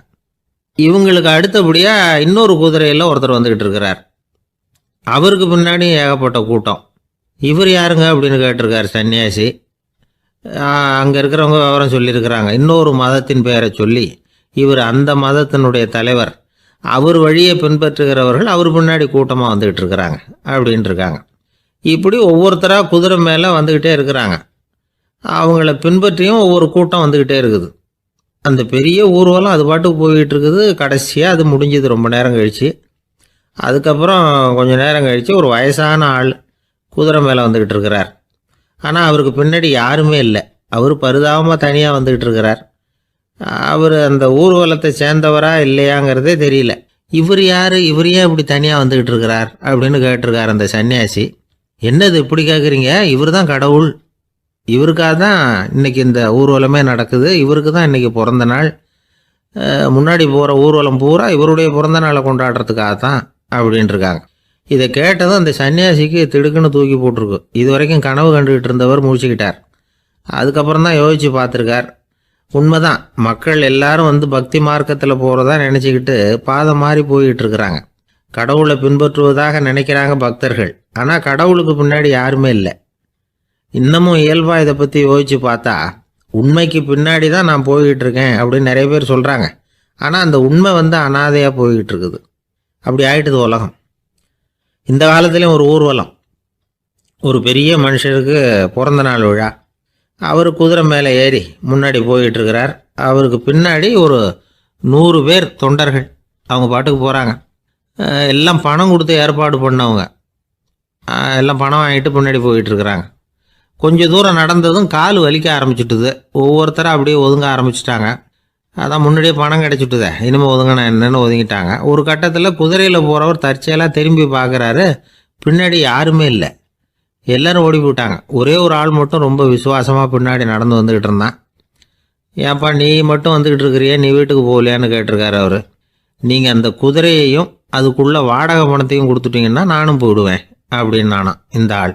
இவங்களுக்கு அடுத்தபடியா இன்னொரு குதிரையில் ஒருத்தர் வந்துகிட்டு இருக்கிறார். அவருக்கு பின்னாடி ஏகப்பட்ட கூட்டம். இவர் யாருங்க அப்படின்னு கேட்டிருக்கார் சன்னியாசி. அங்கே இருக்கிறவங்க விவரம் சொல்லியிருக்கிறாங்க. இன்னொரு மதத்தின் பெயரை சொல்லி, இவர் அந்த மதத்தினுடைய தலைவர், அவர் வழியை பின்பற்றுகிறவர்கள் அவர் பின்னாடி கூட்டமாக வந்துகிட்டு இருக்கிறாங்க அப்படின்ட்டு இருக்காங்க. இப்படி ஒவ்வொருத்தராக குதிரை மேலே வந்துக்கிட்டே இருக்கிறாங்க. அவங்கள பின்பற்றியும் ஒவ்வொரு கூட்டம் வந்துக்கிட்டே இருக்குது. அந்த பெரிய ஊர்வலம் அது பாட்டுக்கு போய்கிட்டு இருக்குது. கடைசியாக அது முடிஞ்சது ரொம்ப நேரம் கழித்து. அதுக்கப்புறம் கொஞ்சம் நேரம் கழித்து ஒரு வயசான ஆள் குதிரை மேலே வந்துக்கிட்டு இருக்கிறார். ஆனால் அவருக்கு பின்னாடி யாருமே இல்லை. அவர் பரிதாபமாக தனியாக வந்துக்கிட்டு இருக்கிறார். அவர் அந்த ஊர்வலத்தை சேர்ந்தவரா இல்லையாங்கிறதே தெரியல. இவர் யார், இவர் ஏன் இப்படி தனியாக வந்துக்கிட்டு இருக்கிறார் அப்படின்னு கேட்டிருக்கார் அந்த சன்னியாசி. என்னது இப்படி கேட்குறீங்க, இவர் தான் கடவுள், இவருக்காக தான் இன்னைக்கு இந்த ஊர்வலமே நடக்குது, இவருக்கு தான் இன்னைக்கு பிறந்த நாள், முன்னாடி போகிற ஊர்வலம் பூரா இவருடைய பிறந்த நாளை கொண்டாடுறதுக்காக தான் அப்படின்ட்டுருக்காங்க. இதை கேட்டதும் அந்த சன்னியாசிக்கு திடுக்குன்னு தூக்கி போட்டிருக்கு. இது வரைக்கும் கனவு கண்டுகிட்டு இருந்தவர் முடிச்சுக்கிட்டார். அதுக்கப்புறம் தான் யோசித்து பார்த்துருக்கார். உண்மைதான், மக்கள் எல்லாரும் பக்தி மார்க்கத்தில் போகிறதா நினச்சிக்கிட்டு பாதை மாறி போய்கிட்டு இருக்கிறாங்க. கடவுளை பின்பற்றுவதாக நினைக்கிறாங்க பக்தர்கள், ஆனால் கடவுளுக்கு பின்னாடி யாருமே இல்லை. இன்னமும் இயல்பாக இதை பற்றி யோசித்து பார்த்தா, உண்மைக்கு பின்னாடி தான் நான் போய்கிட்டு இருக்கேன் அப்படின்னு நிறைய பேர் சொல்கிறாங்க. ஆனால் அந்த உண்மை அனாதையாக போய்கிட்டு இருக்குது. அப்படி ஆயிட்டுது உலகம். இந்த காலத்துலேயும் ஒரு ஊர்வலம், ஒரு பெரிய மனுஷருக்கு பிறந்த நாள் விழா. அவர் குதிரை மேலே ஏறி முன்னாடி போய்கிட்டு இருக்கிறார். அவருக்கு பின்னாடி ஒரு 100 பேர் தொண்டர்கள் அவங்க பாட்டுக்கு போகிறாங்க. எல்லாம் பணம் கொடுத்து ஏற்பாடு பண்ணவங்க, எல்லாம் பணம் வாங்கிட்டு பின்னாடி போயிட்டுருக்குறாங்க. கொஞ்சம் தூரம் நடந்ததும் கால் வலிக்க ஆரம்பிச்சுட்டுது. ஒவ்வொருத்தரும் அப்படியே ஒதுங்க ஆரம்பிச்சிட்டாங்க. அதான் முன்னாடியே பணம் கிடச்சிட்டுதே, இனிமேல் ஒதுங்கினா என்னன்னு ஒதுங்கிட்டாங்க. ஒரு கட்டத்தில் குதிரையில் போகிறவர் தற்செயலாக திரும்பி பார்க்குறாரு, பின்னாடி யாருமே இல்லை, எல்லோரும் ஓடி போயிட்டாங்க. ஒரே ஒரு ஆள் மட்டும் ரொம்ப விசுவாசமாக பின்னாடி நடந்து வந்துக்கிட்டு இருந்தான். ஏன்ப்பா நீ மட்டும் வந்துக்கிட்டு இருக்கிறியே, நீ வீட்டுக்கு போகலையான்னு கேட்டிருக்காரு அவர். நீங்கள் அந்த குதிரையையும் அதுக்குள்ள வாடகை பணத்தையும் கொடுத்துட்டீங்கன்னா நானும் போயிடுவேன் அப்படின்னு நானா இந்த ஆள்.